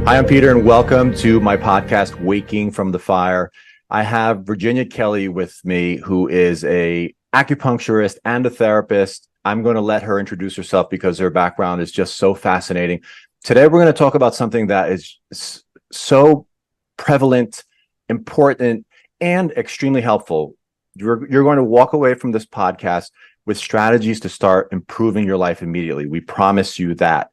Hi, I'm Peter, and welcome to my podcast, Waking from the Fire. I have Virginia Kelly with me, who is an acupuncturist and a therapist. I'm going to let her introduce herself because her background is just so fascinating. Today, we're going to talk about something that is so prevalent, important, and extremely helpful. You're going to walk away from this podcast with strategies to start improving your life immediately. We promise you that.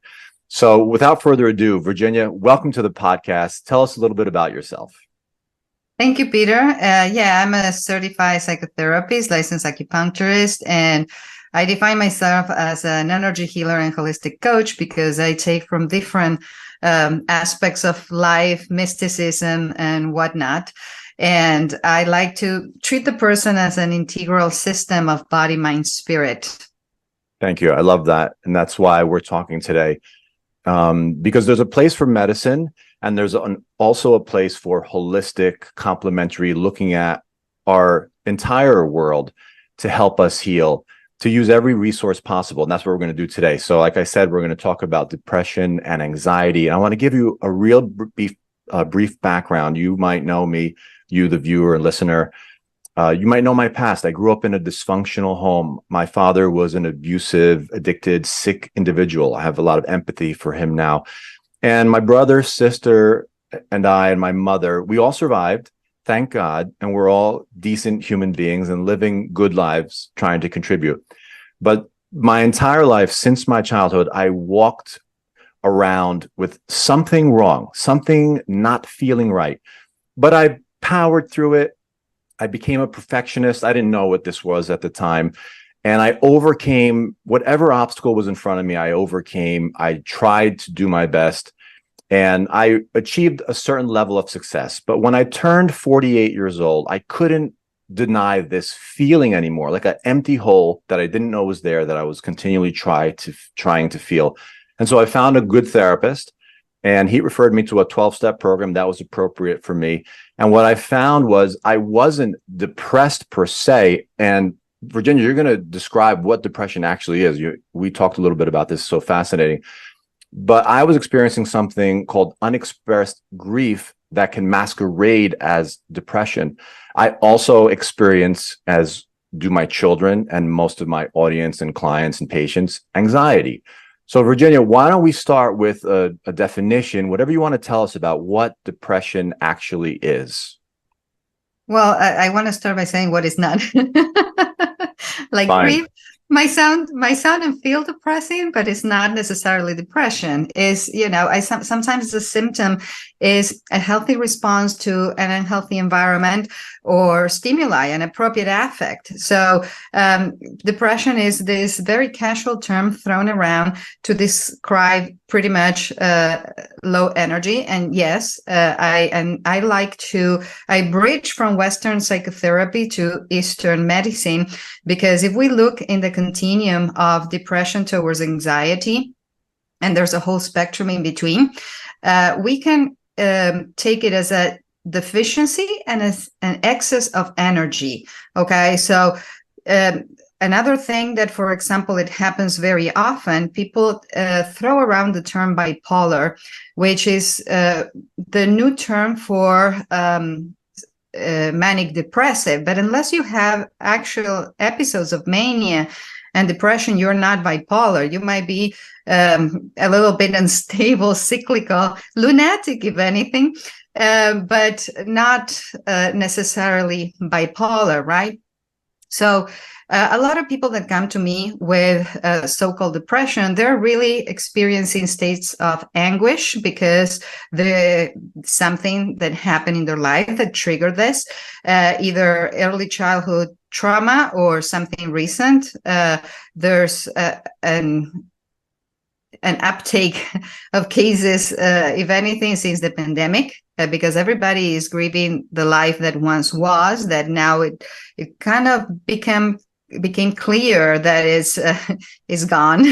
So without further ado, Virginia, welcome to the podcast. Tell us a little bit about yourself. Thank you, Peter. I'm a certified psychotherapist, licensed acupuncturist, and I define myself as an energy healer and holistic coach because I take from different aspects of life, mysticism, and whatnot. And I like to treat the person as an integral system of body, mind, spirit. Thank you. I love that. And that's why we're talking today. Because there's a place for medicine and there's also a place for holistic, complementary, looking at our entire world to help us heal, to use every resource possible. And that's what we're going to do today. So like I said, we're going to talk about depression and anxiety. And I want to give you a real brief background. You might know me, you, the viewer and listener. You might know my past. I grew up in a dysfunctional home. My father was an abusive, addicted, sick individual. I have a lot of empathy for him now. And my brother, sister, and I, and my mother, we all survived, thank God. And we're all decent human beings and living good lives, trying to contribute. But my entire life, since my childhood, I walked around with something wrong, something not feeling right. But I powered through it. I became a perfectionist. I didn't know what this was at the time. And I overcame whatever obstacle was in front of me. I overcame. I tried to do my best. And I achieved a certain level of success. But when I turned 48 years old, I couldn't deny this feeling anymore, like an empty hole that I didn't know was there, that I was continually trying to feel. And so I found a good therapist. And he referred me to a 12-step program that was appropriate for me. And what I found was I wasn't depressed per se. And Virginia, you're going to describe what depression actually is. We talked a little bit about this, so fascinating. But I was experiencing something called unexpressed grief that can masquerade as depression. I also experience, as do my children and most of my audience and clients and patients, anxiety. So, Virginia, why don't we start with a definition, whatever you want to tell us about what depression actually is? Well, I want to start by saying what is not. Like Fine. grief might sound and feel depressing, but it's not necessarily depression. Is sometimes the symptom is a healthy response to an unhealthy environment or stimuli, an appropriate affect. So depression is this very casual term thrown around to describe pretty much low energy. And yes, I bridge from Western psychotherapy to Eastern medicine, because if we look in the continuum of depression towards anxiety, and there's a whole spectrum in between, we can take it as a deficiency and as an excess of energy. Okay, so another thing that, for example, it happens very often, people throw around the term bipolar, which is the new term for manic depressive. But unless you have actual episodes of mania and depression, you're not bipolar. You might be a little bit unstable, cyclical, lunatic, if anything, but not necessarily bipolar, right? So a lot of people that come to me with so-called depression, they're really experiencing states of anguish because something that happened in their life that triggered this, either early childhood trauma or something recent. There's an uptake of cases, if anything, since the pandemic, because everybody is grieving the life that once was, that now it kind of became clear that is gone.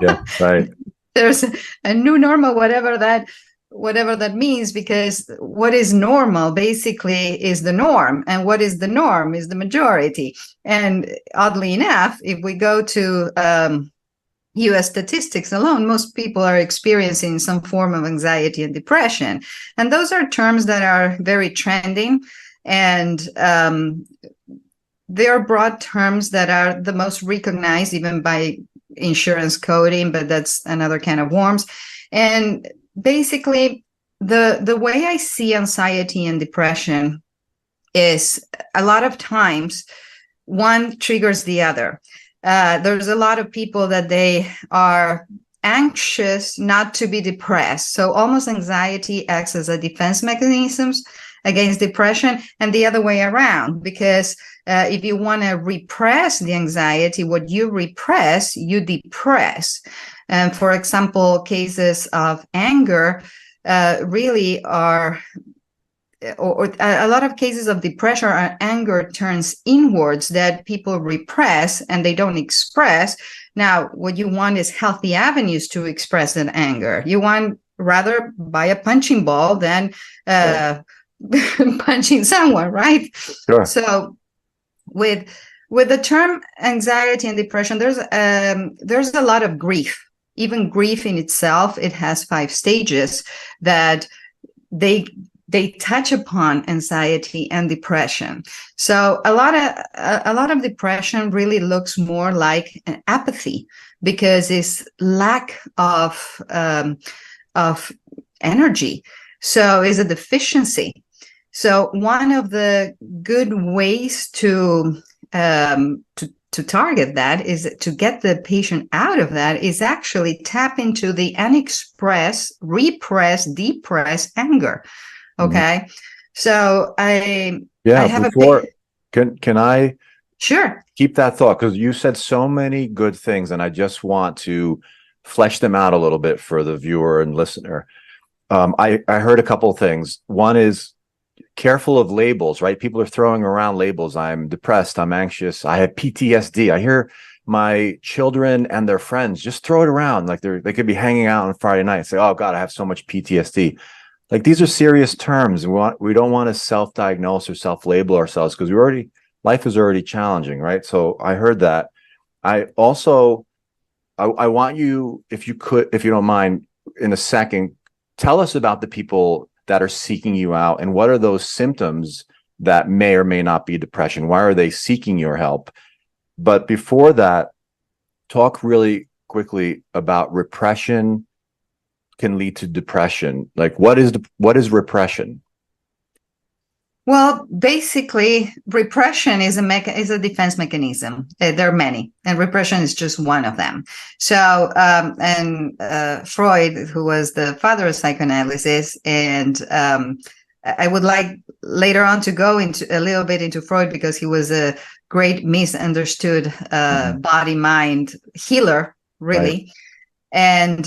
Yeah, right. There's a new normal, whatever that means, because what is normal basically is the norm, and what is the norm is the majority. And oddly enough, if we go to US statistics alone, most people are experiencing some form of anxiety and depression. And those are terms that are very trending. And they are broad terms that are the most recognized even by insurance coding, but that's another can of worms. And basically, the way I see anxiety and depression is a lot of times one triggers the other. There's a lot of people that they are anxious not to be depressed. So almost anxiety acts as a defense mechanisms against depression, and the other way around, because if you want to repress the anxiety, what you repress, you depress. And for example, cases of anger really are, or a lot of cases of depression or anger turns inwards that people repress and they don't express. Now, what you want is healthy avenues to express that anger. You want rather buy a punching ball than punching someone, right? Sure. So with the term anxiety and depression, there's a lot of grief. Even grief in itself, it has 5 stages that they touch upon anxiety and depression. So a lot of depression really looks more like an apathy, because it's lack of energy. So it's a deficiency. So one of the good ways to target that is to get the patient out of that is actually tap into the unexpressed, repressed, depressed anger. Okay. So I have can I sure keep that thought, because you said so many good things and I just want to flesh them out a little bit for the viewer and listener. I heard a couple of things. One is careful of labels, right? People are throwing around labels. I'm depressed, I'm anxious, I have PTSD. I hear my children and their friends just throw it around like they could be hanging out on Friday night and say, oh God, I have so much PTSD. Like, these are serious terms. We don't want to self-diagnose or self-label ourselves, because life is already challenging, right? So I heard that. I also I want you, if you don't mind, in a second, tell us about the people that are seeking you out, and what are those symptoms that may or may not be depression? Why are they seeking your help? But before that, talk really quickly about repression can lead to depression. Like, what is repression? Well, basically, repression is a defense mechanism. There are many, and repression is just one of them. So, Freud, who was the father of psychoanalysis, and I would like later on to go into a little bit into Freud, because he was a great misunderstood body-mind healer, really. Right. And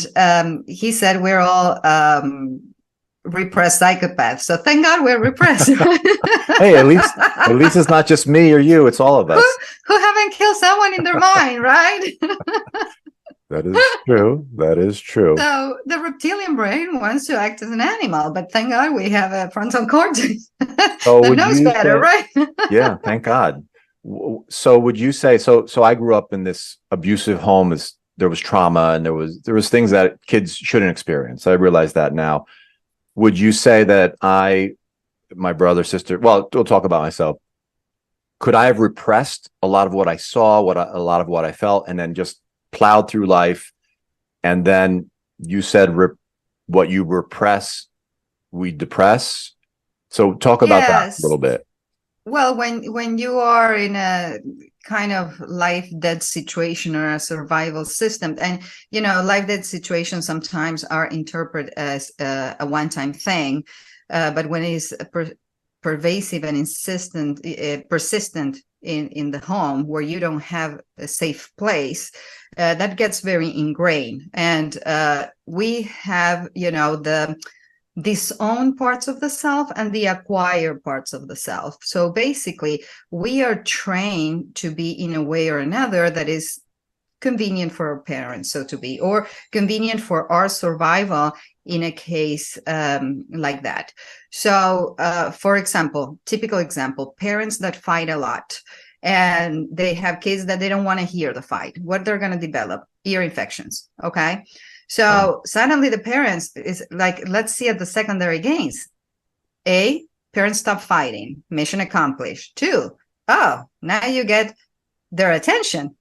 he said we're all repressed psychopaths. So thank God we're repressed. Hey, at least it's not just me or you, it's all of us. Who haven't killed someone in their mind, right? That is true. That is true. So the reptilian brain wants to act as an animal, but thank God we have a frontal cortex that knows better, right? Yeah, thank God. So would you say, so I grew up in this abusive home. There was trauma, and there was things that kids shouldn't experience. I realize that now. Would you say that my brother, sister, well, we'll talk about myself. Could I have repressed a lot of what I saw, a lot of what I felt, and then just plowed through life? And then you said what you repress, we depress. So talk about that a little bit. Well, when you are in a kind of life death situation or a survival system, and life death situations sometimes are interpreted as a one-time thing, but when it's pervasive and persistent in the home, where you don't have a safe place, that gets very ingrained. And we have the disown parts of the self and the acquired parts of the self. So basically, we are trained to be in a way or another that is convenient for our parents, so to be, or convenient for our survival in a case like that. So, for example, typical example, parents that fight a lot. and they have kids that they don't want to hear the fight. What they're going to develop? Ear infections. Okay. So suddenly the parents is like, let's see at the secondary gains. A, parents stop fighting. Mission accomplished. 2, oh, now you get their attention.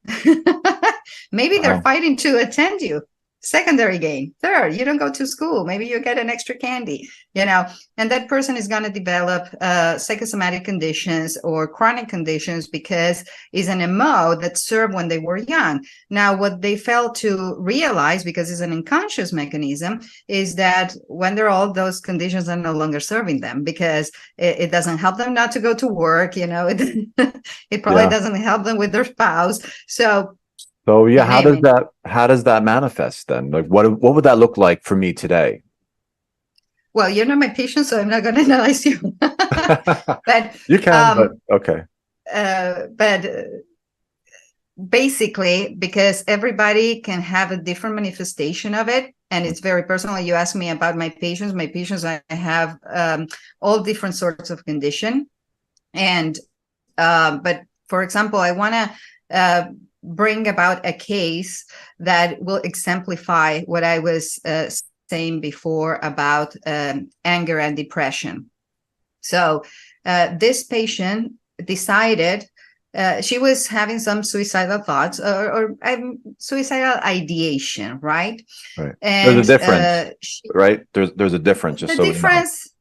Maybe they're fighting to attend you. Secondary gain. 3rd, you don't go to school. Maybe you get an extra candy, and that person is going to develop psychosomatic conditions or chronic conditions because it's an MO that served when they were young. Now, what they fail to realize, because it's an unconscious mechanism, is that when they're old, those conditions are no longer serving them because it doesn't help them not to go to work. It probably doesn't help them with their spouse. So yeah, how does that manifest then? Like what would that look like for me today? Well, you're not my patient, so I'm not going to analyze you. But you can, but okay. But basically, because everybody can have a different manifestation of it, and it's very personal. You asked me about my patients. My patients, I have all different sorts of condition, and but for example, I want to bring about a case that will exemplify what I was saying before about anger and depression. So this patient decided she was having some suicidal thoughts or suicidal ideation, right? Right. And there's a difference, right? There's a difference. Just the difference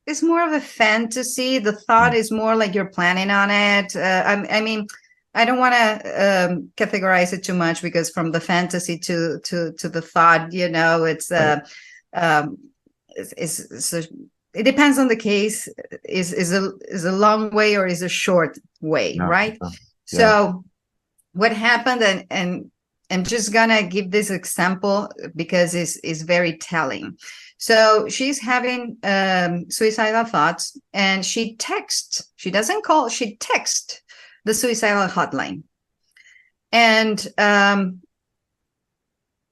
it's more of a fantasy. The thought is more like you're planning on it. I mean, I don't want to categorize it too much because from the fantasy to the thought, it depends on the case. Is a long way or is a short way, right? Yeah. So what happened, and I'm just gonna give this example because it's very telling. So she's having suicidal thoughts, and she texts. She doesn't call. She texts the suicidal hotline. And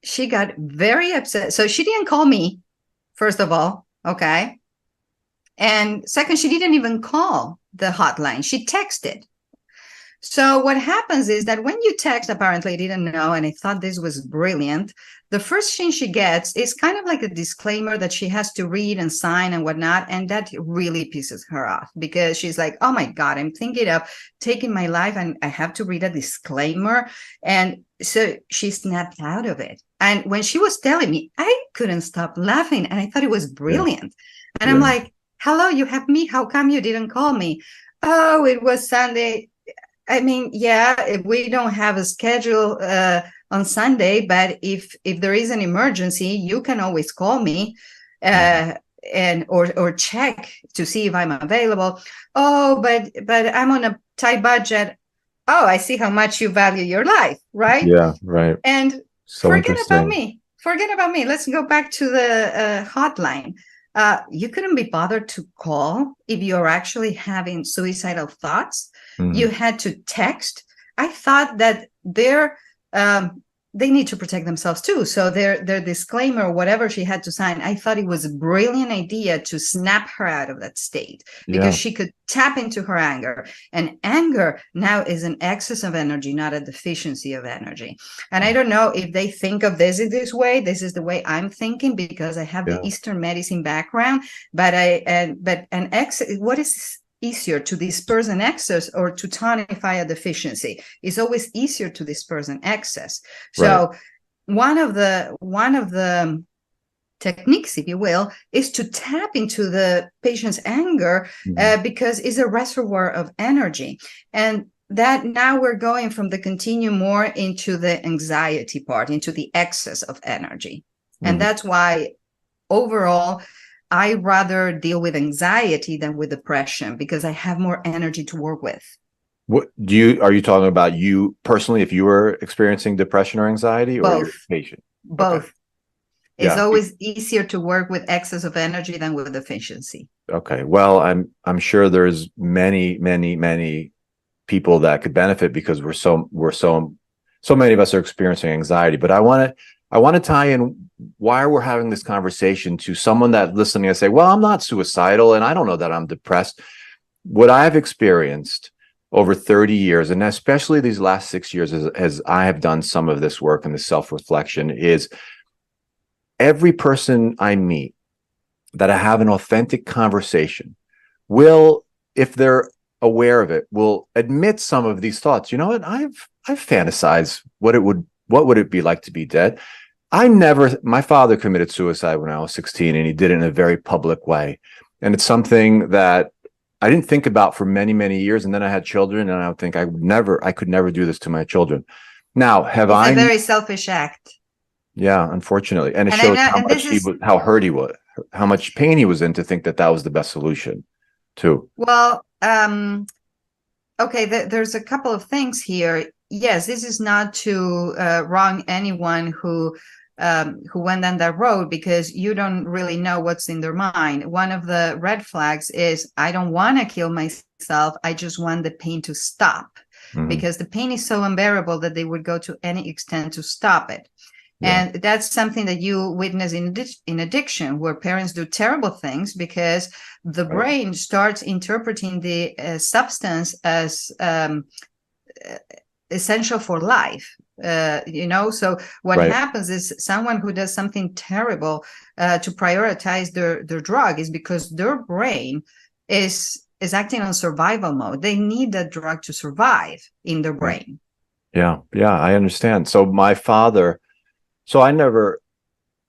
she got very upset. So she didn't call me, first of all, okay? And second, she didn't even call the hotline. She texted. So what happens is that when you text, apparently I didn't know, and I thought this was brilliant, the first thing she gets is kind of like a disclaimer that she has to read and sign and whatnot. And that really pisses her off because she's like, oh my God, I'm thinking of taking my life and I have to read a disclaimer. And so she snapped out of it. And when she was telling me, I couldn't stop laughing. And I thought it was brilliant. And I'm like, hello, you have me. How come you didn't call me? Oh, it was Sunday. I mean, if we don't have a schedule on Sunday, but if there is an emergency, you can always call me and or check to see if I'm available. Oh, but I'm on a tight budget. Oh, I see how much you value your life, right? Yeah, right. And so forget about me. Forget about me. Let's go back to the hotline. You couldn't be bothered to call if you're actually having suicidal thoughts. You had to text. I thought that they need to protect themselves too. So their disclaimer, whatever she had to sign, I thought it was a brilliant idea to snap her out of that state because she could tap into her anger. And anger now is an excess of energy, not a deficiency of energy. And I don't know if they think of this in this way. This is the way I'm thinking because I have the Eastern medicine background. But what is easier to disperse an excess or to tonify a deficiency? It's always easier to disperse an excess. So one of the techniques, if you will, is to tap into the patient's anger because it's a reservoir of energy. And that now we're going from the continuum more into the anxiety part, into the excess of energy. And that's why overall, I rather deal with anxiety than with depression because I have more energy to work with. What are you talking about you personally, if you were experiencing depression or anxiety, or your patient? Both. Okay. It's always easier to work with excess of energy than with deficiency. Okay. Well, I'm sure there's many people that could benefit because so many of us are experiencing anxiety. But I want to tie in why we're having this conversation to someone that's listening and say, well, I'm not suicidal and I don't know that I'm depressed. What I've experienced over 30 years, and especially these last 6 years, as I have done some of this work and the self-reflection, is every person I meet that I have an authentic conversation will, if they're aware of it, will admit some of these thoughts. You know what? I've fantasized what would it be like to be dead. My father committed suicide when I was 16, and he did it in a very public way. And it's something that I didn't think about for many, many years. And then I had children, and I would think I could never do this to my children. Now, It's a very selfish act. Yeah, unfortunately. And it shows how hurt he was, how much pain he was in, to think that was the best solution too. Well, okay, there's a couple of things here. Yes, this is not to wrong anyone who went down that road, because you don't really know what's in their mind. One of the red flags is, I don't want to kill myself. I just want the pain to stop, because the pain is so unbearable that they would go to any extent to stop it. Yeah. And that's something that you witness in addiction, where parents do terrible things because the brain starts interpreting the substance as essential for life. So what happens is, someone who does something terrible to prioritize their drug is because their brain is acting on survival mode. They need that drug to survive in their brain. Yeah, I understand. So my father. So I never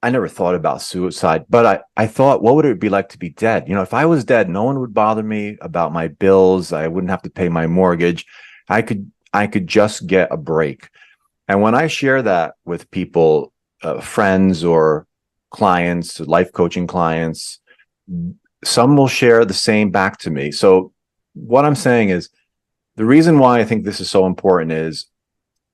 thought about suicide, but I thought, what would it be like to be dead? If I was dead, no one would bother me about my bills. I wouldn't have to pay my mortgage. I could just get a break. And when I share that with people, friends or clients, life coaching clients, some will share the same back to me. So what I'm saying is, the reason why I think this is so important is,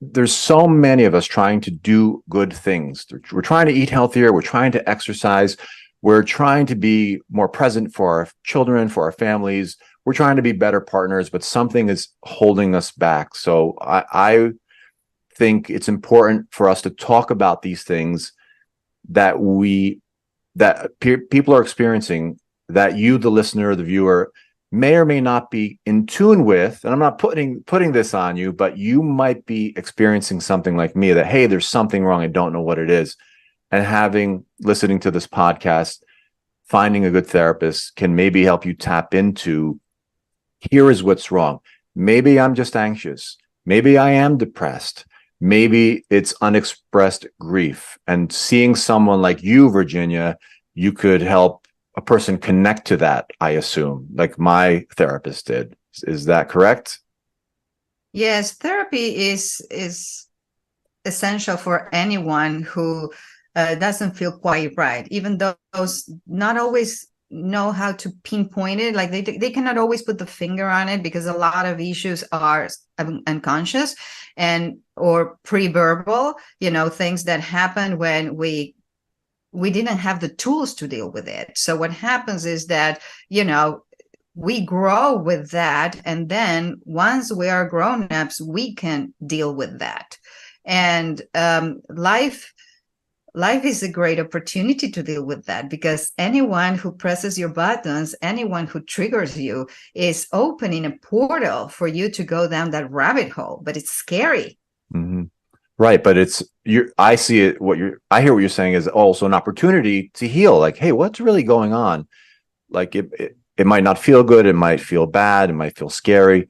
there's so many of us trying to do good things. We're trying to eat healthier. We're trying to exercise. We're trying to be more present for our children, for our families. We're trying to be better partners, but something is holding us back. So I think it's important for us to talk about these things that people are experiencing, that you, the listener, the viewer, may or may not be in tune with. And I'm not putting this on you, but you might be experiencing something like me, that, hey, there's something wrong, I don't know what it is. And listening to this podcast, finding a good therapist can maybe help you tap into, here is what's wrong. Maybe I'm just anxious. Maybe I am depressed. Maybe it's unexpressed grief. And seeing someone like you, Virginia, you could help a person connect to that, I assume, like my therapist did. Is that correct? Yes, therapy is essential for anyone who doesn't feel quite right, even though those not always know how to pinpoint it. Like they cannot always put the finger on it, because a lot of issues are unconscious or pre-verbal, things that happen when we didn't have the tools to deal with it. So what happens is that, we grow with that. And then once we are grown-ups, we can deal with that. And life is a great opportunity to deal with that, because anyone who presses your buttons, anyone who triggers you, is opening a portal for you to go down that rabbit hole. But it's scary. Mm-hmm. Right, but I see it. I hear what you're saying is also an opportunity to heal. Like, hey, what's really going on? Like, it might not feel good. It might feel bad. It might feel scary.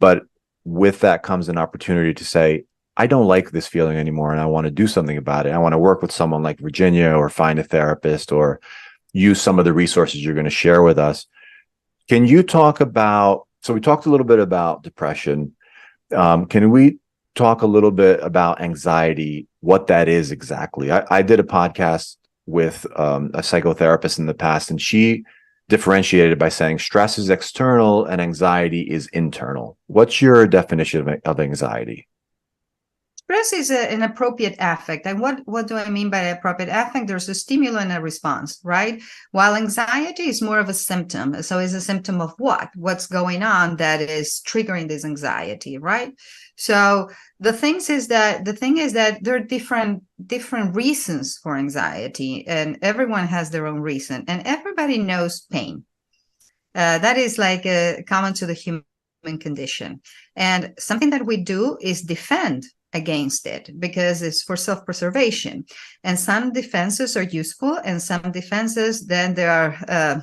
But with that comes an opportunity to say, I don't like this feeling anymore, and I want to do something about it. I want to work with someone like Virginia, or find a therapist, or use some of the resources you're going to share with us. Can you talk about? So we talked a little bit about depression. Can we talk a little bit about anxiety, what that is exactly? I did a podcast with a psychotherapist in the past, and she differentiated by saying stress is external and anxiety is internal. What's your definition of anxiety? Stress is an appropriate affect. And what do I mean by appropriate affect? There's a stimulus and a response, right? While anxiety is more of a symptom. So it's a symptom of what? What's going on that is triggering this anxiety, right? So the thing is that there are different reasons for anxiety, and everyone has their own reason, and everybody knows pain. That is like common to the human human condition. And something that we do is defend against it because it's for self-preservation. And some defenses are useful, and some defenses, then they are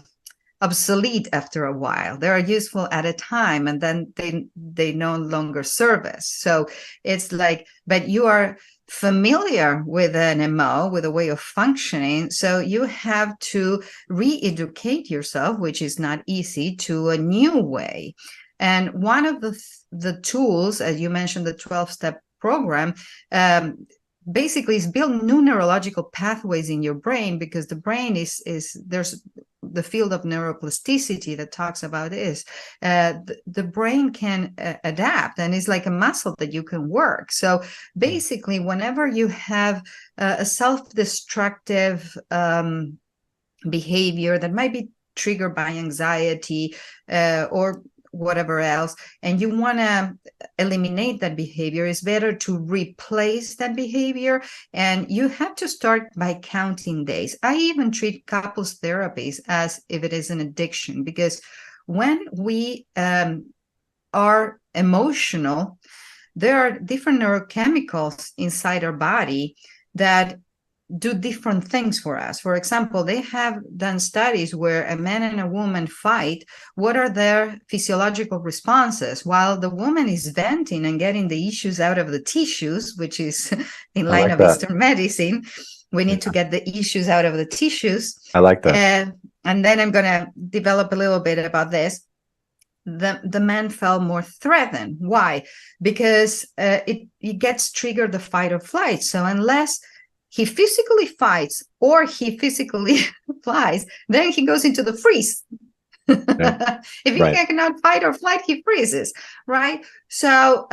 obsolete after a while. They are useful at a time, and then they no longer serve us. So it's like, but you are familiar with an MO, with a way of functioning, so you have to re-educate yourself, which is not easy, to a new way. And one of the tools, as you mentioned, the 12-step program, basically is build new neurological pathways in your brain, because the brain is there's the field of neuroplasticity that talks about this. The brain can adapt, and it's like a muscle that you can work. So basically, whenever you have a self-destructive behavior that might be triggered by anxiety or whatever else, and you want to eliminate that behavior, it's better to replace that behavior. And you have to start by counting days. I even treat couples therapies as if it is an addiction, because when we are emotional, there are different neurochemicals inside our body that do different things for us. For example, they have done studies where a man and a woman fight. What are their physiological responses? While the woman is venting and getting the issues out of the tissues, which is in line of Eastern medicine, we need to get the issues out of the tissues. I like that. And then I'm going to develop a little bit about this. The man felt more threatened. Why? Because it gets triggered the fight or flight. So unless he physically fights or he physically flies, then he goes into the freeze. Yeah. If he cannot fight or flight, he freezes, right? So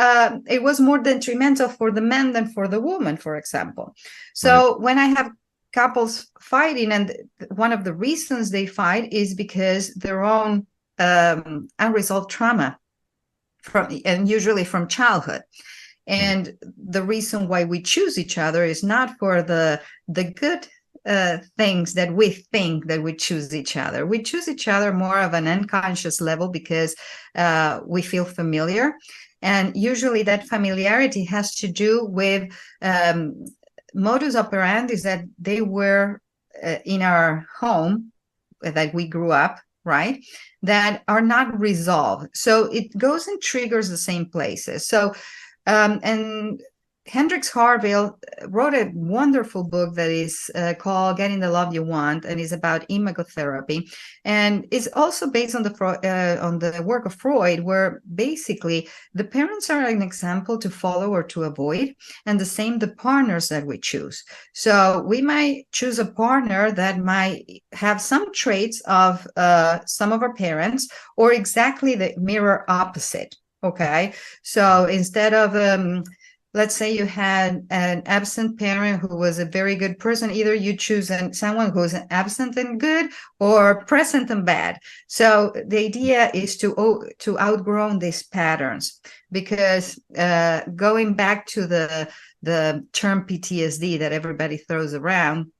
it was more detrimental for the man than for the woman, for example. So when I have couples fighting, and one of the reasons they fight is because their own unresolved trauma, and usually from childhood. And the reason why we choose each other is not for the good things that we think that we choose each other. We choose each other more of an unconscious level because we feel familiar. And usually that familiarity has to do with modus operandi that they were in our home, that we grew up, right, that are not resolved. So it goes and triggers the same places. So and Hendrix Harville wrote a wonderful book that is called Getting the Love You Want, and is about imagotherapy. And it's also based on the work of Freud, where basically the parents are an example to follow or to avoid, and the same the partners that we choose. So we might choose a partner that might have some traits of some of our parents, or exactly the mirror opposite. Okay, so instead of let's say you had an absent parent who was a very good person, either you choose someone who's absent and good, or present and bad. So the idea is to outgrow these patterns, because going back to the term PTSD that everybody throws around,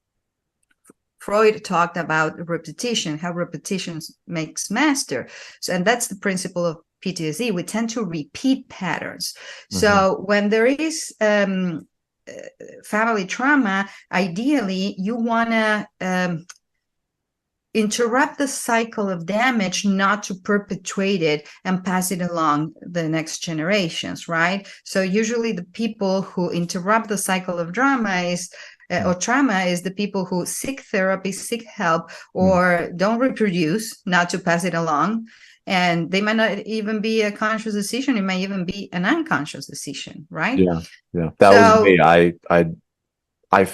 Freud talked about repetition, how repetition makes master. So, and that's the principle of PTSD. We tend to repeat patterns. So when there is family trauma, ideally you want to interrupt the cycle of damage, not to perpetuate it and pass it along the next generations, right? So usually the people who interrupt the cycle of drama is or trauma is the people who seek therapy, seek help, or don't reproduce, not to pass it along. And they might not even be a conscious decision. It may even be an unconscious decision, right? Yeah. That was me. I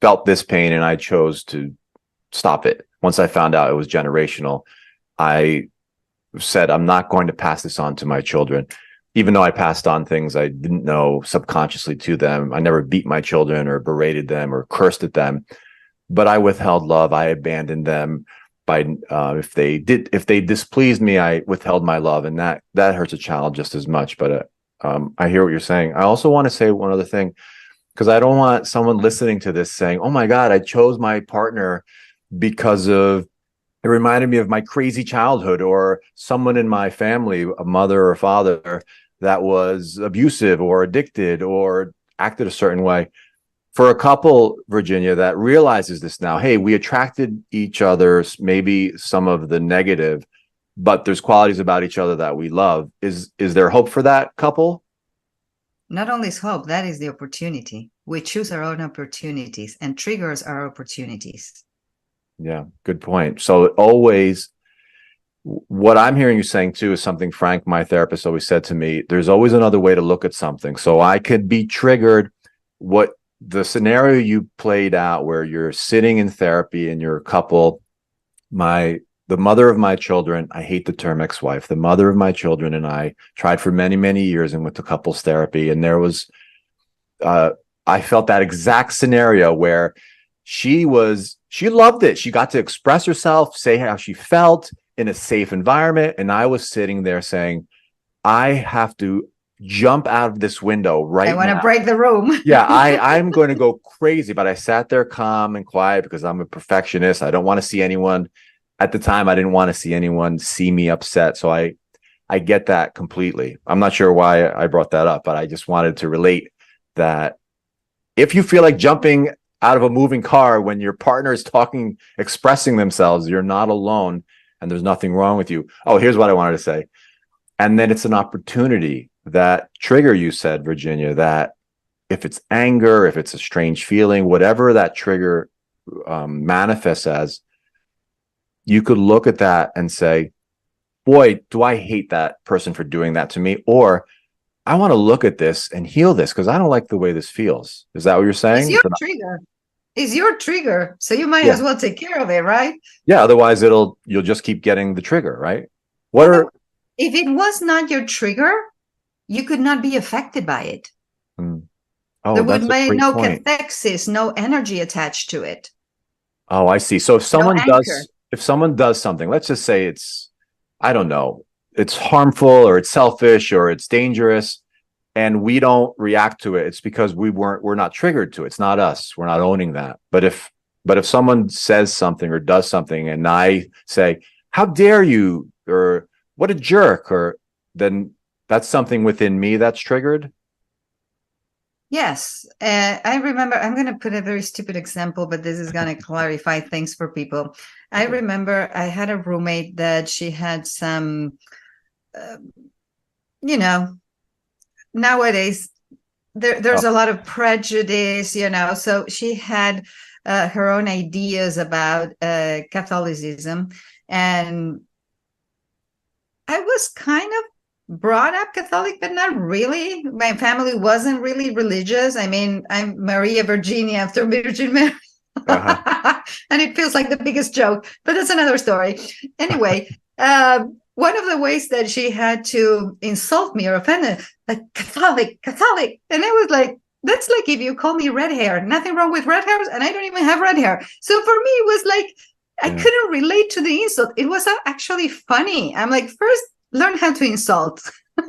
felt this pain, and I chose to stop it. Once I found out it was generational, I said, I'm not going to pass this on to my children. Even though I passed on things I didn't know subconsciously to them. I never beat my children or berated them or cursed at them, but I withheld love. I abandoned them. By if they displeased me, I withheld my love, and that hurts a child just as much. But I hear what you're saying. I also want to say one other thing, because I don't want someone listening to this saying, "Oh my God, I chose my partner because of It reminded me of my crazy childhood, or someone in my family, a mother or father, that was abusive or addicted or acted a certain way. For a couple, Virginia, that realizes this now, hey, we attracted each other, maybe some of the negative, but there's qualities about each other that we love. Is there hope for that couple? Not only is hope, that is the opportunity. We choose our own opportunities, and triggers are opportunities. Yeah, good point. So always, what I'm hearing you saying too is something Frank, my therapist, always said to me. There's always another way to look at something. So I could be triggered. What the scenario you played out, where you're sitting in therapy and you're a couple, the mother of my children, I hate the term ex-wife, the mother of my children and I tried for many, many years and went to couples therapy. And there was, I felt that exact scenario where she loved it. She got to express herself, say how she felt in a safe environment. And I was sitting there saying, I have to jump out of this window right now. I want to break the room. Yeah, I'm going to go crazy. But I sat there calm and quiet because I'm a perfectionist. I don't want to see anyone. At the time, I didn't want to see anyone see me upset. So I get that completely. I'm not sure why I brought that up, but I just wanted to relate that if you feel like jumping out of a moving car when your partner is talking, expressing themselves, you're not alone and there's nothing wrong with you. Oh, here's what I wanted to say. And then it's an opportunity. That trigger you said, Virginia, that if it's anger, if it's a strange feeling, whatever that trigger manifests as, you could look at that and say, boy, do I hate that person for doing that to me? Or I want to look at this and heal this because I don't like the way this feels. Is that what you're saying? It's your trigger. It's your trigger. So you might as well take care of it, right? Yeah. Otherwise you'll just keep getting the trigger, right? If it was not your trigger, you could not be affected by it. Oh, there would be no cathexis, no energy attached to it. Oh, I see. So if someone does something, let's just say it's, I don't know, it's harmful or it's selfish or it's dangerous, and we don't react to it, it's because we're not triggered to it. It's not us. We're not owning that. But if someone says something or does something and I say, how dare you, or what a jerk, or then that's something within me that's triggered. Yes. I remember, I'm going to put a very stupid example, but this is going to clarify things for people. I remember I had a roommate that she had some, nowadays there's a lot of prejudice, so she had her own ideas about Catholicism. And I was kind of brought up Catholic, but not really. My family wasn't really religious. I mean, I'm Maria Virginia after Virgin Mary. And it feels like the biggest joke, but that's another story. Anyway, one of the ways that she had to insult me or offend me, like Catholic. And I was like, that's like if you call me red hair, nothing wrong with red hairs, and I don't even have red hair. So for me, it was like, I couldn't relate to the insult. It was actually funny. I'm like, first, learn how to insult.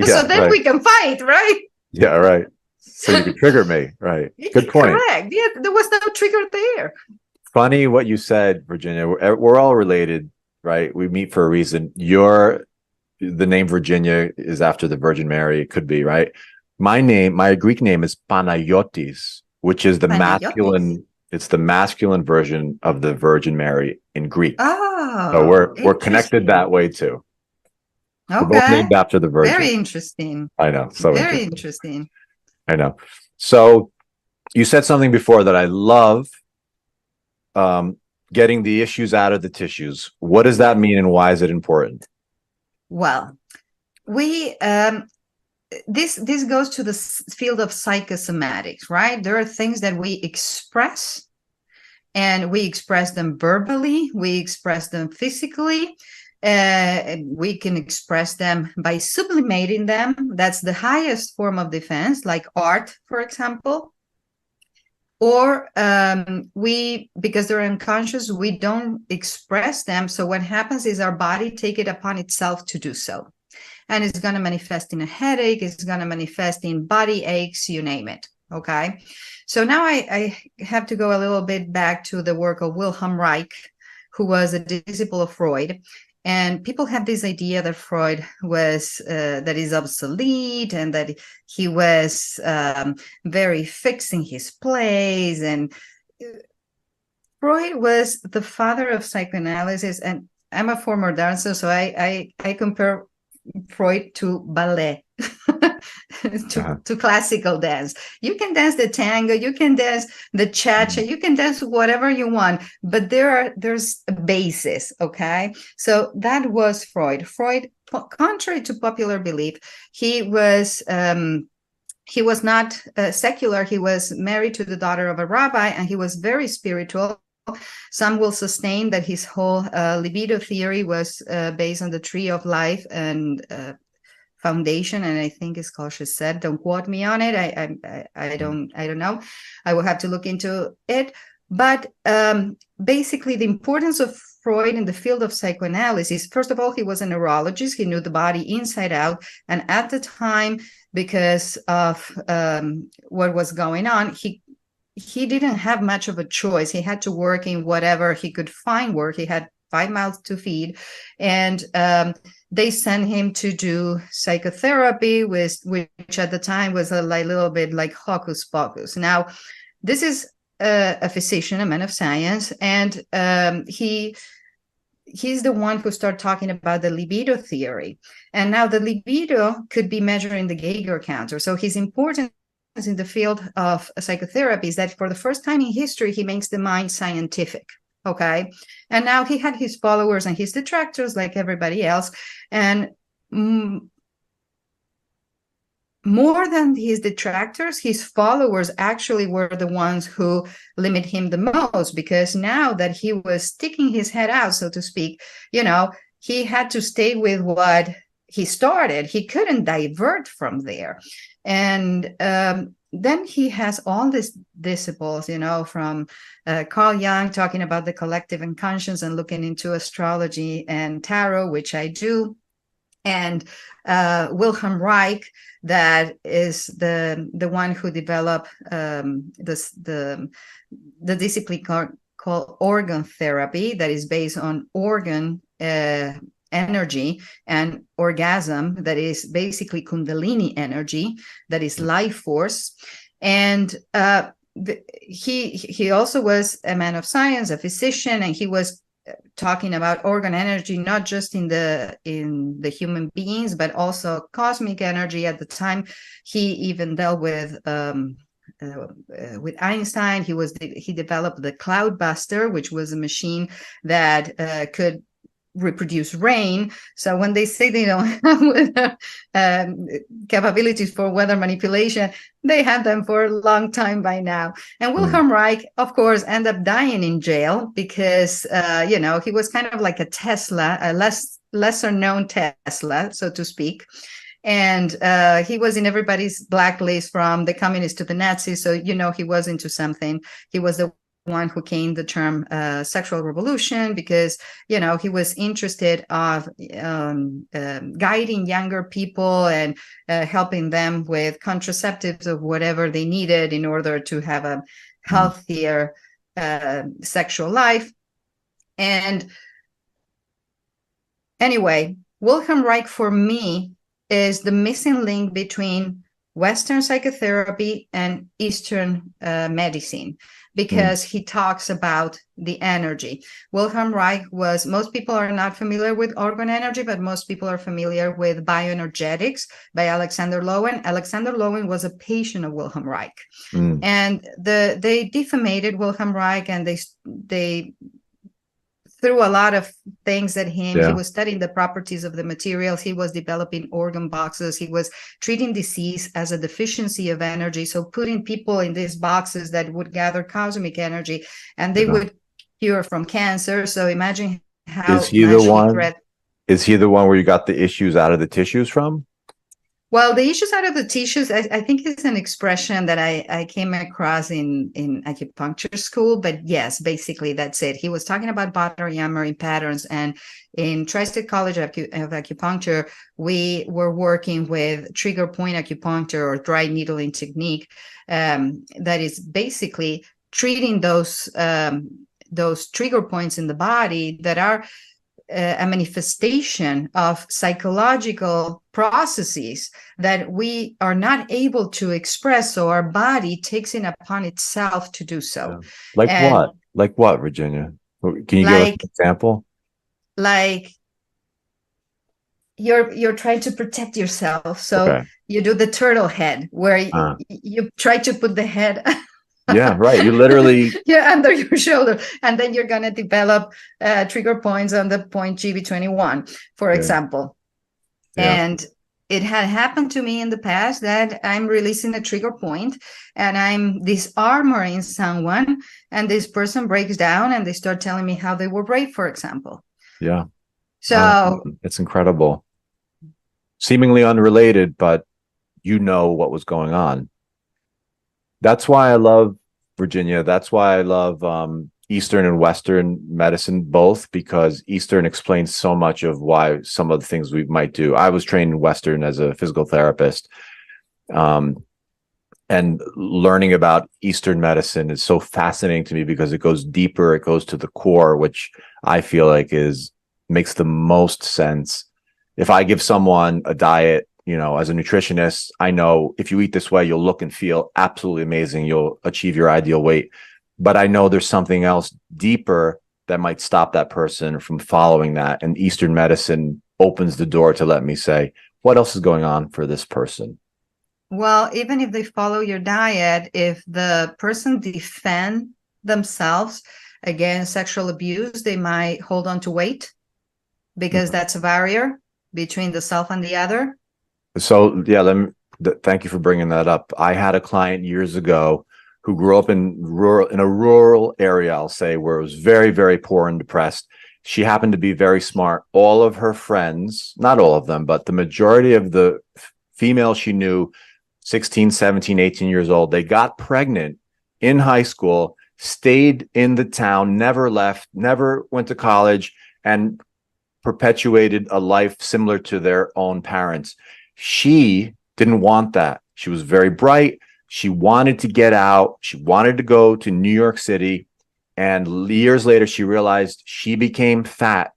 So then we can fight, right? Yeah, right. So you could trigger me, right? Good point. Correct. Yeah, there was no trigger there. Funny what you said, Virginia. We're all related, right? We meet for a reason. The name Virginia is after the Virgin Mary. It could be, right? My Greek name is Panayotis, which is the masculine. It's the masculine version of the Virgin Mary in Greek. Oh, so we're connected that way too. Okay. We're both named after the Virgin. Very interesting. I know. So very interesting. I know. So you said something before that I love. Getting the issues out of the tissues. What does that mean, and why is it important? Well, we this goes to the field of psychosomatics, right? There are things that we express, and we express them verbally, we express them physically, we can express them by sublimating them. That's the highest form of defense, like art, for example. Or because they're unconscious, we don't express them. So what happens is our body take it upon itself to do so. And it's going to manifest in a headache. It's going to manifest in body aches, you name it. Okay. So now I have to go a little bit back to the work of Wilhelm Reich, who was a disciple of Freud. And people have this idea that Freud was that is obsolete, and that he was very fixed in his place. And Freud was the father of psychoanalysis. And I'm a former dancer, so I compare Freud to ballet, to classical dance. You can dance the tango, you can dance the cha-cha, you can dance whatever you want, but there's a basis, okay? So that was Freud. Freud, contrary to popular belief, he was not secular. He was married to the daughter of a rabbi, and he was very spiritual. Some will sustain that his whole libido theory was based on the tree of life and foundation, and I think it's called Chesed. Don't quote me on it. I don't know. I will have to look into it. But basically, the importance of Freud in the field of psychoanalysis, first of all, he was a neurologist. He knew the body inside out. And at the time, because of what was going on, he didn't have much of a choice. He had to work in whatever he could find work. He had 5 mouths to feed. And they sent him to do psychotherapy, which at the time was a little bit like hocus pocus. Now, this is a physician, a man of science, and he's the one who started talking about the libido theory. And now the libido could be measured in the Geiger counter. So his importance in the field of psychotherapy is that for the first time in history, he makes the mind scientific. Okay. And now he had his followers and his detractors like everybody else. And more than his detractors, his followers actually were the ones who limit him the most, because now that he was sticking his head out, so to speak, he had to stay with what he started. He couldn't divert from there. And then he has all these disciples, from Carl Jung talking about the collective unconscious and looking into astrology and tarot, which I do, and Wilhelm Reich, that is the one who developed the discipline called organ therapy, that is based on organ energy and orgasm, that is basically Kundalini energy, that is life force. And he also was a man of science, a physician, and he was talking about organ energy, not just in the human beings, but also cosmic energy. At the time, he even dealt with Einstein. He developed the Cloudbuster, which was a machine that could reproduce rain. So when they say they don't have capabilities for weather manipulation, they had them for a long time by now. And Wilhelm Reich, of course, ended up dying in jail because he was kind of like a Tesla, a lesser known Tesla, so to speak. And he was in everybody's blacklist, from the communists to the Nazis. So he was into something. He was the one who came the term sexual revolution, because he was interested of guiding younger people and helping them with contraceptives of whatever they needed in order to have a healthier sexual life. And anyway, Wilhelm Reich for me is the missing link between Western psychotherapy and Eastern medicine, because he talks about the energy. Wilhelm Reich most people are not familiar with organ energy, but most people are familiar with bioenergetics by Alexander Lowen. Alexander Lowen was a patient of Wilhelm Reich. And they defamated Wilhelm Reich, and they threw a lot of things at him. He was studying the properties of the materials. He was developing organ boxes. He was treating disease as a deficiency of energy. So putting people in these boxes that would gather cosmic energy, and they would cure from cancer. So imagine how Is he the one where you got the issues out of the tissues from? Well, the issues out of the tissues, I think it's an expression that I came across in acupuncture school. But yes, basically that's it. He was talking about body yammering patterns. And in Tri-State College of Acupuncture, we were working with trigger point acupuncture, or dry needling technique, that is basically treating those those trigger points in the body that are a manifestation of psychological processes that we are not able to express, so our body takes it upon itself to do so. Yeah. Like And what? Like what, Virginia? Can you give us like an example? like you're trying to protect yourself, so Okay. you do the turtle head where Uh, you try to put the head yeah, right. You literally, yeah, under your shoulder, and then you're going to develop trigger points on the point GB21, for yeah, example. yeah, And it had happened to me in the past that I'm releasing a trigger point and I'm disarmoring someone, and this person breaks down and they start telling me how they were raped, for example. yeah. So It's incredible. Seemingly unrelated, but you know what was going on. That's why I love Virginia. That's why I love Eastern and Western medicine both, because Eastern explains so much of why some of the things we might do. I was trained in Western as a physical therapist. And learning about Eastern medicine is so fascinating to me because it goes deeper, it goes to the core, which I feel like makes the most sense. If I give someone a diet, as a nutritionist, I know if you eat this way, you'll look and feel absolutely amazing. You'll achieve your ideal weight. But I know there's something else deeper that might stop that person from following that. And Eastern medicine opens the door to let me say, what else is going on for this person? well, even if they follow your diet, if the person defend themselves against sexual abuse, they might hold on to weight because that's a barrier between the self and the other. So yeah, thank you for bringing that up. I had a client years ago who grew up in a rural area, I'll say, where it was very, very poor and depressed. She happened to be very smart. All of her friends, not all of them, but the majority of the females she knew, 16, 17, 18 years old, they got pregnant in high school, stayed in the town, never left, never went to college, and perpetuated a life similar to their own parents. She didn't want that. She was very bright. She wanted to get out. She wanted to go to New York City. And years later, she realized she became fat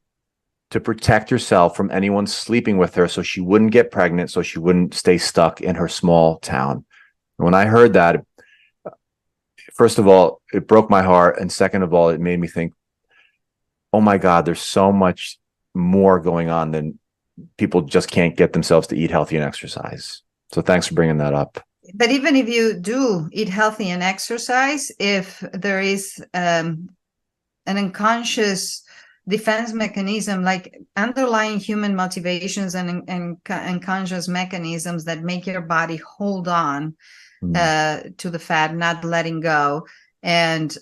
to protect herself from anyone sleeping with her so she wouldn't get pregnant, so she wouldn't stay stuck in her small town. And when I heard that, first of all, it broke my heart. And second of all, it made me think, oh my God, there's so much more going on than people just can't get themselves to eat healthy and exercise. So thanks for bringing that up. But even if you do eat healthy and exercise, if there is an unconscious defense mechanism, like underlying human motivations and conscious mechanisms that make your body hold on to the fat, not letting go, and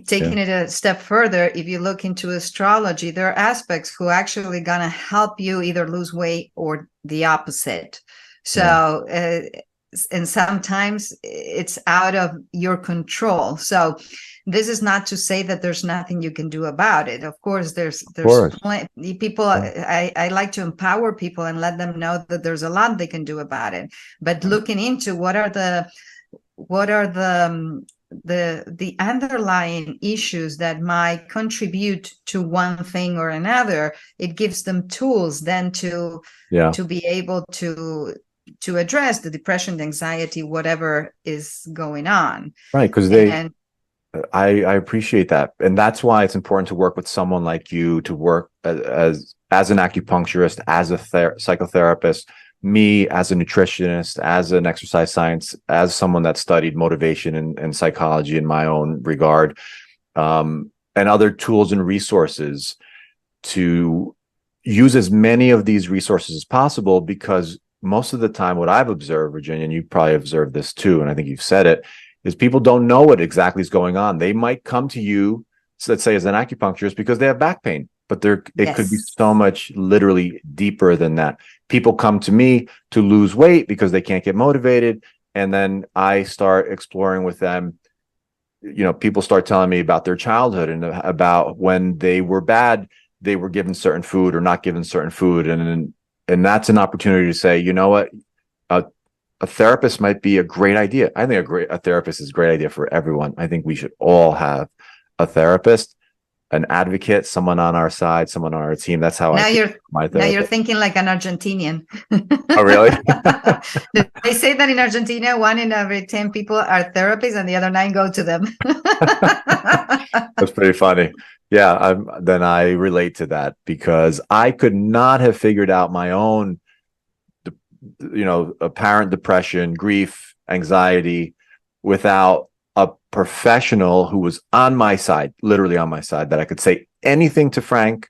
taking it a step further, if you look into astrology, there are aspects who are actually going to help you either lose weight or the opposite. So, and sometimes it's out of your control. So this is not to say that there's nothing you can do about it. Of course, there's plenty people. I like to empower people and let them know that there's a lot they can do about it. But looking into what are the underlying issues that might contribute to one thing or another, it gives them tools then to be able to address the depression, the anxiety, whatever is going on. Right, because I appreciate that. And that's why it's important to work with someone like you, to work as an acupuncturist, as a psychotherapist, me as a nutritionist, as an exercise science, as someone that studied motivation and psychology in my own regard, and other tools and resources, to use as many of these resources as possible. Because most of the time, what I've observed, Virginia, and you probably observed this too, and I think you've said it, is people don't know what exactly is going on. They might come to you, so let's say as an acupuncturist, because they have back pain, but it could be so much literally deeper than that. People come to me to lose weight because they can't get motivated. And then I start exploring with them. People start telling me about their childhood and about when they were bad, they were given certain food or not given certain food. And that's an opportunity to say, you know what? A therapist might be a great idea. I think a therapist is a great idea for everyone. I think we should all have a therapist, an advocate, someone on our side, someone on our team. That's how Now I think you're of my now you're therapist. thinking like an Argentinian. Oh, really? They say that in Argentina, 1 in every 10 people are therapists, and the other 9 go to them. That's pretty funny. Yeah, then I relate to that because I could not have figured out my own, apparent depression, grief, anxiety without a professional who was on my side, literally on my side, that I could say anything to Frank,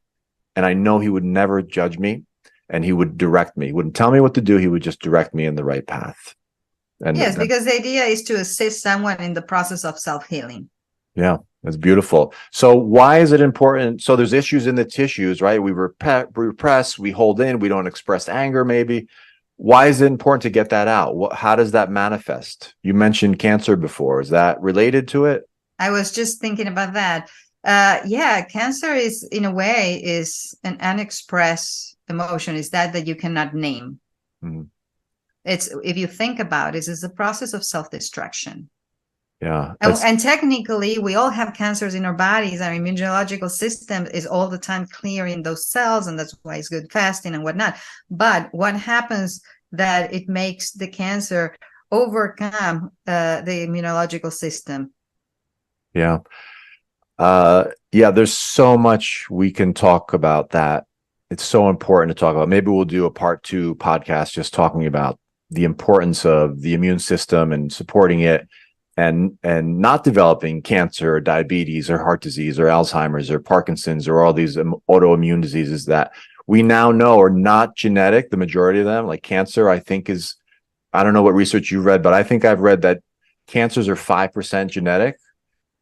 and I know he would never judge me, and he would direct me. He wouldn't tell me what to do. He would just direct me in the right path. And Yes, because the idea is to assist someone in the process of self-healing. yeah, that's beautiful. So why is it important? So there's issues in the tissues, right? We repress, we hold in, we don't express anger, maybe. Why is it important to get that out? How does that manifest? You mentioned cancer before. Is that related to it? I was just thinking about that. Yeah, cancer is, in a way, is an unexpressed emotion. Is that you cannot name. Mm-hmm. It's, if you think about it, it's a process of self-destruction. Yeah. And technically, we all have cancers in our bodies. Our immunological system is all the time clearing those cells, and that's why it's good fasting and whatnot. But what happens that it makes the cancer overcome the immunological system? Yeah. There's so much we can talk about that. It's so important to talk about. Maybe we'll do a part 2 podcast just talking about the importance of the immune system and supporting it, and not developing cancer or diabetes or heart disease or Alzheimer's or Parkinson's or all these autoimmune diseases that we now know are not genetic. The majority of them, like cancer, I think is, I don't know what research you've read, but I think I've read that cancers are 5% genetic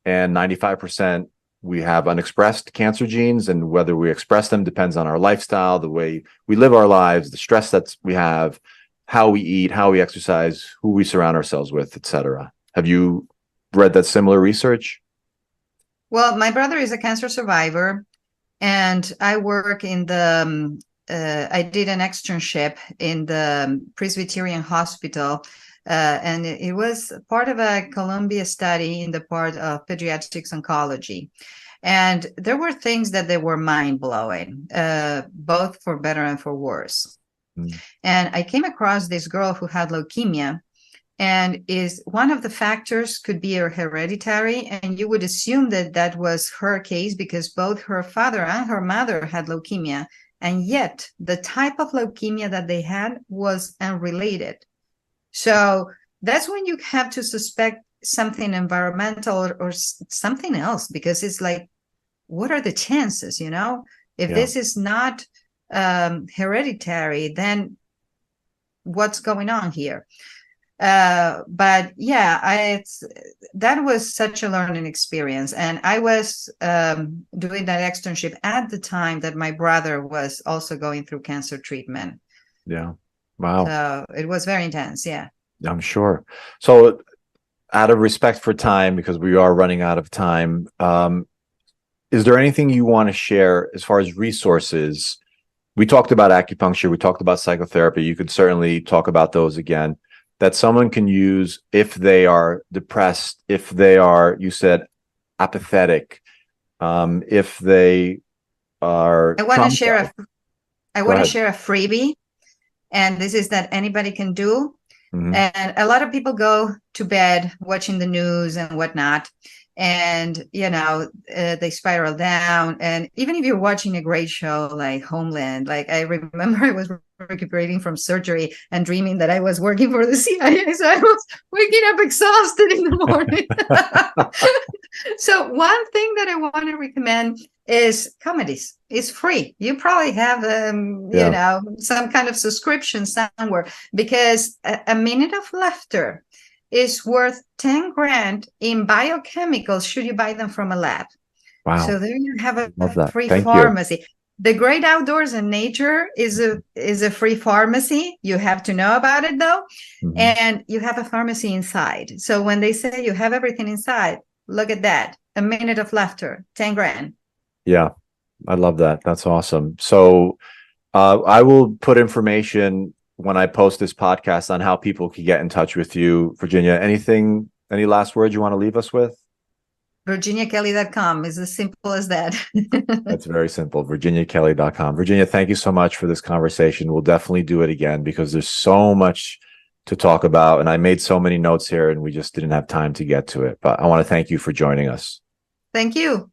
and 95% we have unexpressed cancer genes, and whether we express them depends on our lifestyle, the way we live our lives, the stress that we have, how we eat, how we exercise, who we surround ourselves with, etc. Have you read that similar research? Well, my brother is a cancer survivor, and I work in the, I did an externship in the Presbyterian Hospital, and it was part of a Columbia study in the part of pediatrics oncology. And there were things that they were mind-blowing, both for better and for worse. Mm. And I came across this girl who had leukemia, and is one of the factors could be hereditary, and you would assume that that was her case because both her father and her mother had leukemia, and yet the type of leukemia that they had was unrelated. So that's when you have to suspect something environmental or something else, because it's like, what are the chances, if this is not hereditary, then what's going on here? But yeah, that was such a learning experience. And I was doing that externship at the time that my brother was also going through cancer treatment. Yeah. Wow. So it was very intense. Yeah. I'm sure. So out of respect for time, because we are running out of time, is there anything you want to share as far as resources? We talked about acupuncture. We talked about psychotherapy. You could certainly talk about those again, that someone can use if they are depressed, if they are, you said, apathetic, if they are. I want to share a freebie, and this is that anybody can do. Mm-hmm. And a lot of people go to bed watching the news and whatnot, and they spiral down. And even if you're watching a great show like Homeland, like I remember I was recuperating from surgery and dreaming that I was working for the CIA, so I was waking up exhausted in the morning. So one thing that I want to recommend is comedies. It's free. You probably have some kind of subscription somewhere, because a minute of laughter is worth 10 grand in biochemicals should you buy them from a lab. Wow. So there you have a free pharmacy. The great outdoors and nature is a free pharmacy. You have to know about it though. Mm-hmm. And you have a pharmacy inside. So when they say you have everything inside, look at that. A minute of laughter, 10 grand. Yeah, I love that. That's awesome. So I will put information when I post this podcast on how people can get in touch with you. Virginia, any last words you want to leave us with? VirginiaKelly.com is as simple as that. That's very simple. VirginiaKelly.com. Virginia, thank you so much for this conversation. We'll definitely do it again because there's so much to talk about. And I made so many notes here and we just didn't have time to get to it. But I want to thank you for joining us. Thank you.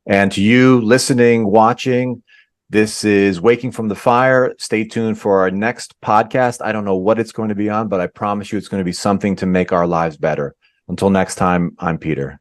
And to you listening, watching, this is Waking from the Fire. Stay tuned for our next podcast. I don't know what it's going to be on, but I promise you it's going to be something to make our lives better. Until next time, I'm Peter.